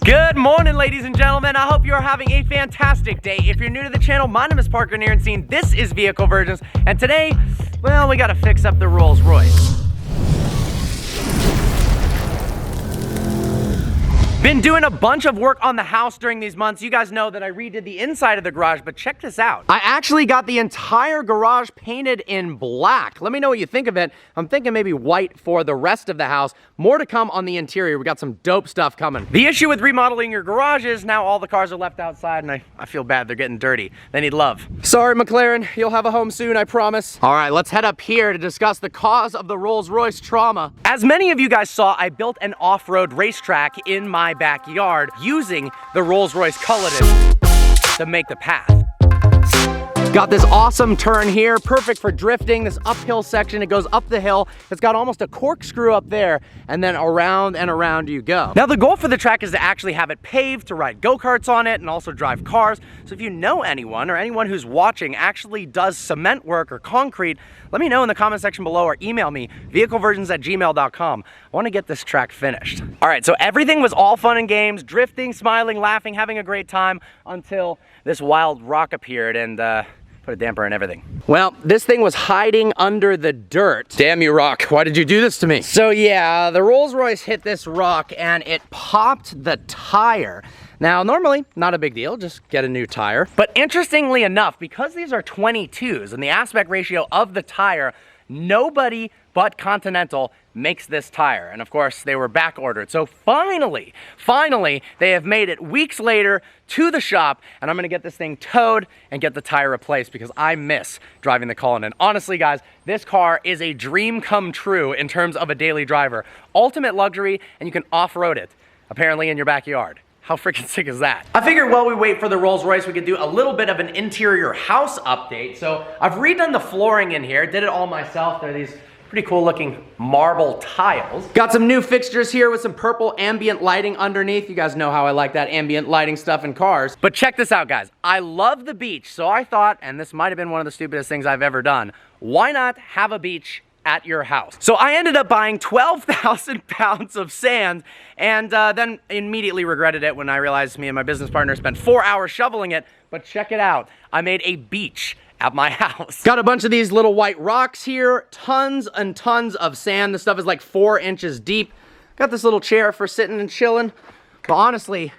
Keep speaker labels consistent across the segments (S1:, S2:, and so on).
S1: Good morning, ladies and gentlemen. I hope you are having a fantastic day. If you're new to the channel, my name is Parker Nierenstein. This is Vehicle Virgins, and today, well, we gotta fix up the Rolls Royce. Been doing a bunch of work on the house during these months. You guys know that I redid the inside of the garage, but check this out. I actually got the entire garage painted in black. Let me know what you think of it. I'm thinking maybe white for the rest of the house. More to come on the interior. We got some dope stuff coming. The issue with remodeling your garage is now all the cars are left outside, and I feel bad. They're getting dirty. They need love. Sorry, McLaren. You'll have a home soon, I promise. All right, let's head up here to discuss the cause of the Rolls Royce trauma. As many of you guys saw, I built an off-road racetrack in my backyard using the Rolls Royce Cullinan to make the path. Got this awesome turn here, perfect for drifting, this uphill section. It goes up the hill. It's got almost a corkscrew up there, and then around and around you go. Now the goal for the track is to actually have it paved, to ride go-karts on it, and also drive cars. So if you know anyone, or anyone who's watching actually does cement work or concrete, let me know in the comment section below or email me, vehiclevirgins@gmail.com. I want to get this track finished. All right, so everything was all fun and games, drifting, smiling, laughing, having a great time, until this wild rock appeared and put a damper in everything. Well, this thing was hiding under the dirt. Damn you, rock. Why did you do this to me? So yeah, the Rolls Royce hit this rock and it popped the tire. Now, normally, not a big deal, just get a new tire. But interestingly enough, because these are 22s and the aspect ratio of the tire, nobody but Continental makes this tire. And of course, they were back ordered. So finally, they have made it weeks later to the shop, and I'm gonna get this thing towed and get the tire replaced because I miss driving the Cullinan. Honestly, guys, this car is a dream come true in terms of a daily driver. Ultimate luxury, and you can off-road it, apparently in your backyard. How freaking sick is that? I figured while we wait for the Rolls Royce, we could do a little bit of an interior house update. So I've redone the flooring in here, did it all myself. There are these pretty cool looking marble tiles. Got some new fixtures here with some purple ambient lighting underneath. You guys know how I like that ambient lighting stuff in cars. But check this out, guys. I love the beach, so I thought, and this might have been one of the stupidest things I've ever done, why not have a beach at your house? So I ended up buying 12,000 pounds of sand and then immediately regretted it when I realized me and my business partner spent 4 hours shoveling it. But check it out. I made a beach at my house. Got a bunch of these little white rocks here, tons and tons of sand. This stuff is like 4 inches deep. Got this little chair for sitting and chilling. But honestly,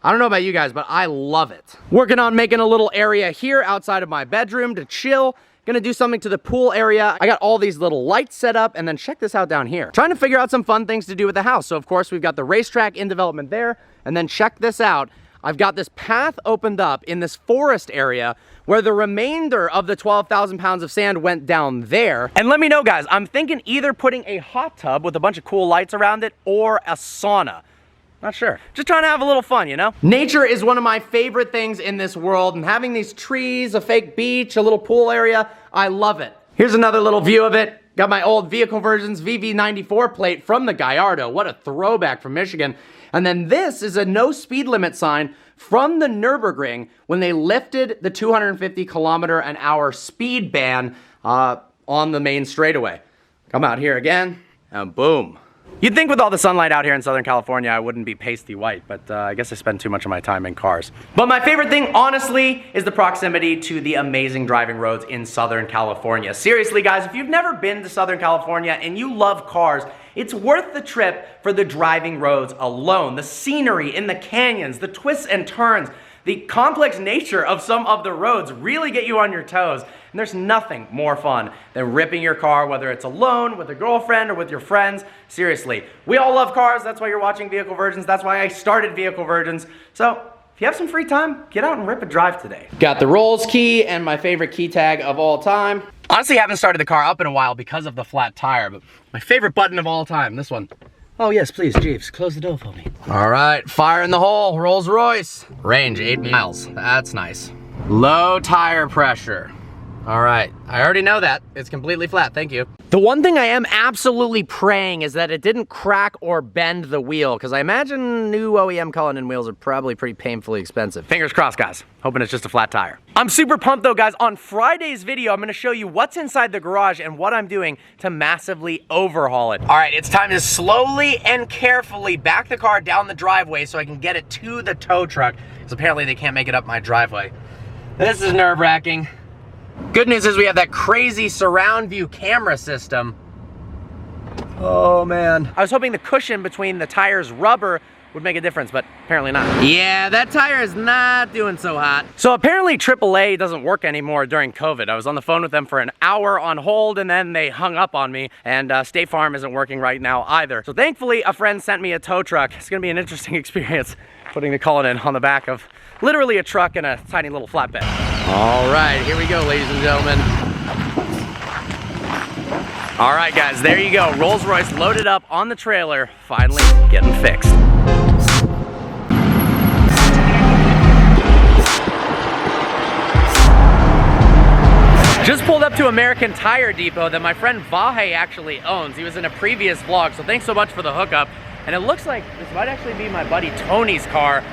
S1: I don't know about you guys, but I love it. Working on making a little area here outside of my bedroom to chill. Gonna do something to the pool area. I got all these little lights set up, and then check this out down here. Trying to figure out some fun things to do with the house. So of course we've got the racetrack in development there, and then check this out. I've got this path opened up in this forest area where the remainder of the 12,000 pounds of sand went down there. And let me know, guys, I'm thinking either putting a hot tub with a bunch of cool lights around it or a sauna. Not sure. Just trying to have a little fun, you know? Nature is one of my favorite things in this world, and having these trees, a fake beach, a little pool area, I love it. Here's another little view of it. Got my old Vehicle Virgins VV94 plate from the Gallardo. What a throwback from Michigan. And then this is a no speed limit sign from the Nürburgring when they lifted the 250 km/h speed ban on the main straightaway. Come out here again, and boom. You'd think with all the sunlight out here in Southern California, I wouldn't be pasty white, but I guess I spend too much of my time in cars. But my favorite thing, honestly, is the proximity to the amazing driving roads in Southern California. Seriously, guys, if you've never been to Southern California and you love cars, it's worth the trip for the driving roads alone. The scenery in the canyons, the twists and turns, the complex nature of some of the roads really get you on your toes. And there's nothing more fun than ripping your car, whether it's alone, with a girlfriend, or with your friends. Seriously, we all love cars. That's why you're watching Vehicle Virgins. That's why I started Vehicle Virgins. So if you have some free time, get out and rip a drive today. Got the Rolls key and my favorite key tag of all time. Honestly, I haven't started the car up in a while because of the flat tire, but my favorite button of all time, this one. Oh yes, please, Jeeves, close the door for me. All right, fire in the hole, Rolls Royce. Range, 8 miles, that's nice. Low tire pressure. All right, I already know that. It's completely flat, thank you. The one thing I am absolutely praying is that it didn't crack or bend the wheel, because I imagine new OEM Cullinan wheels are probably pretty painfully expensive. Fingers crossed, guys. Hoping it's just a flat tire. I'm super pumped though, guys. On Friday's video, I'm gonna show you what's inside the garage and what I'm doing to massively overhaul it. All right, it's time to slowly and carefully back the car down the driveway so I can get it to the tow truck, because apparently they can't make it up my driveway. This is nerve-wracking. Good news is we have that crazy surround view camera system. Oh man. I was hoping the cushion between the tire's rubber would make a difference, but apparently not. Yeah, that tire is not doing so hot. So apparently AAA doesn't work anymore during COVID. I was on the phone with them for an hour on hold and then they hung up on me, and State Farm isn't working right now either. So thankfully a friend sent me a tow truck. It's gonna be an interesting experience putting the Cullinan on the back of literally a truck and a tiny little flatbed. All right, here we go, ladies and gentlemen. All right, guys, there you go. Rolls Royce loaded up on the trailer, finally getting fixed. Just pulled up to American Tire Depot that my friend Vahe actually owns. He was in a previous vlog, so thanks so much for the hookup. And it looks like this might actually be my buddy Tony's car,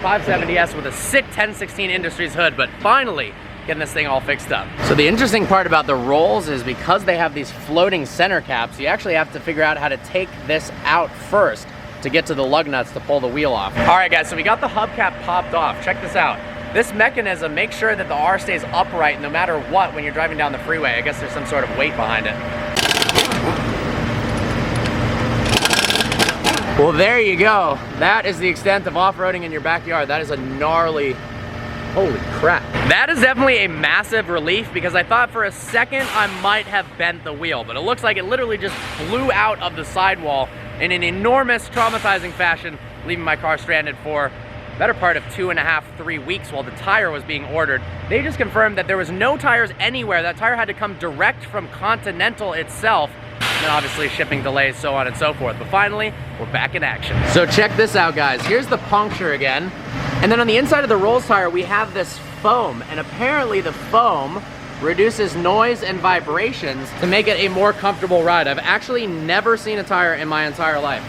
S1: 570S with a sick 1016 Industries hood, but finally getting this thing all fixed up. So the interesting part about the Rolls is because they have these floating center caps, you actually have to figure out how to take this out first to get to the lug nuts to pull the wheel off. All right, guys, so we got the hubcap popped off. Check this out. This mechanism makes sure that the R stays upright no matter what when you're driving down the freeway. I guess there's some sort of weight behind it. Well, there you go. That is the extent of off-roading in your backyard. That is a gnarly, holy crap. That is definitely a massive relief, because I thought for a second I might have bent the wheel, but it looks like it literally just flew out of the sidewall in an enormous, traumatizing fashion, leaving my car stranded for the better part of 2.5, 3 weeks while the tire was being ordered. They just confirmed that there was no tires anywhere. That tire had to come direct from Continental itself. And then obviously shipping delays, so on and so forth. But finally, we're back in action. So check this out, guys. Here's the puncture again. And then on the inside of the Rolls tire, we have this foam. And apparently the foam reduces noise and vibrations to make it a more comfortable ride. I've actually never seen a tire in my entire life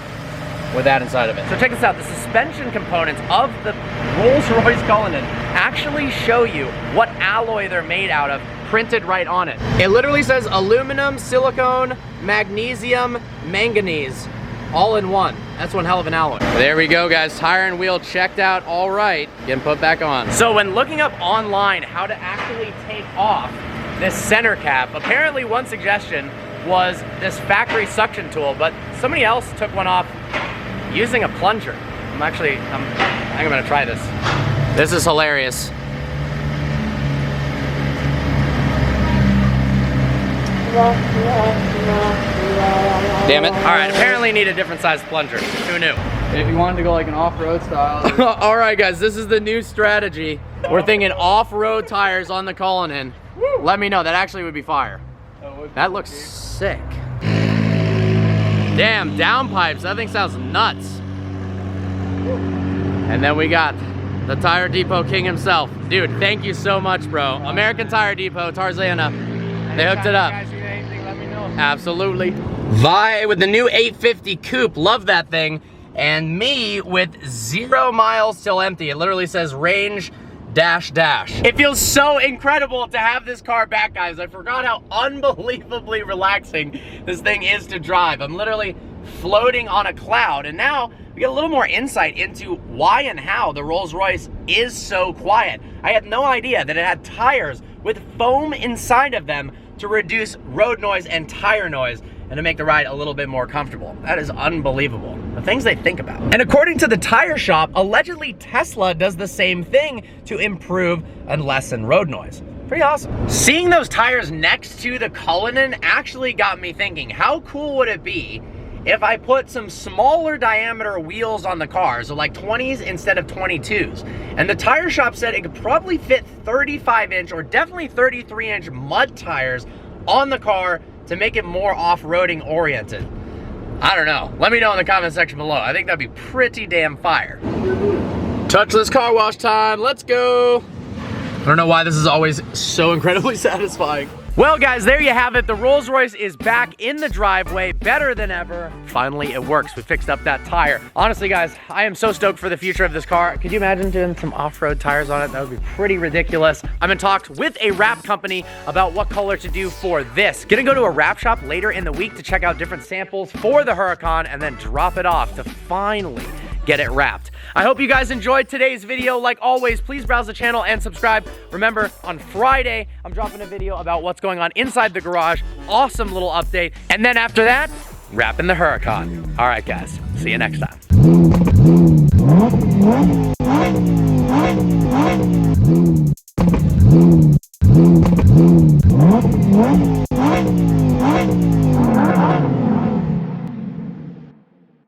S1: with that inside of it. So check this out. The suspension components of the Rolls Royce Cullinan actually show you what alloy they're made out of, printed right on it. It literally says aluminum, silicone, magnesium, manganese, all in one. That's one hell of an alloy. There we go, guys. Tire and wheel checked out all right. Getting put back on. So when looking up online how to actually take off this center cap, apparently one suggestion was this factory suction tool, but somebody else took one off using a plunger. I think I'm gonna try this. This is hilarious. Damn it. All right, apparently need a different size plunger. Who knew?
S2: If you wanted to go like an off-road style.
S1: All right, guys, this is the new strategy. We're thinking off-road tires on the Cullinan. Let me know. That actually would be fire. That looks sick. Damn, downpipes. That thing sounds nuts. And then we got the Tire Depot king himself. Dude, thank you so much, bro. American Tire Depot, Tarzana. They hooked it up.
S2: Guys, you need anything, let me know.
S1: Absolutely. Vi with the new 850 coupe, love that thing. And me with 0 miles till empty. It literally says range dash dash. It feels so incredible to have this car back, guys. I forgot how unbelievably relaxing this thing is to drive. I'm literally floating on a cloud, and now we get a little more insight into why and how the Rolls Royce is so quiet. I had no idea that it had tires with foam inside of them to reduce road noise and tire noise and to make the ride a little bit more comfortable. That is unbelievable. The things they think about. And according to the tire shop, allegedly Tesla does the same thing to improve and lessen road noise. Pretty awesome. Seeing those tires next to the Cullinan actually got me thinking, how cool would it be if I put some smaller diameter wheels on the car, so like 20s instead of 22s. And the tire shop said it could probably fit 35-inch or definitely 33-inch mud tires on the car to make it more off-roading oriented. I don't know. Let me know in the comment section below. I think that'd be pretty damn fire. Touchless car wash time. Let's go. I don't know why this is always so incredibly satisfying. Well guys, there you have it. The Rolls Royce is back in the driveway, better than ever. Finally, it works. We fixed up that tire. Honestly guys, I am so stoked for the future of this car. Could you imagine doing some off-road tires on it? That would be pretty ridiculous. I'm in talks with a wrap company about what color to do for this. Gonna go to a wrap shop later in the week to check out different samples for the Huracan and then drop it off to finally get it wrapped. I hope you guys enjoyed today's video. Like always, please browse the channel and subscribe. Remember, on Friday, I'm dropping a video about what's going on inside the garage. Awesome little update. And then after that, wrapping the Huracan. All right, guys. See you next time.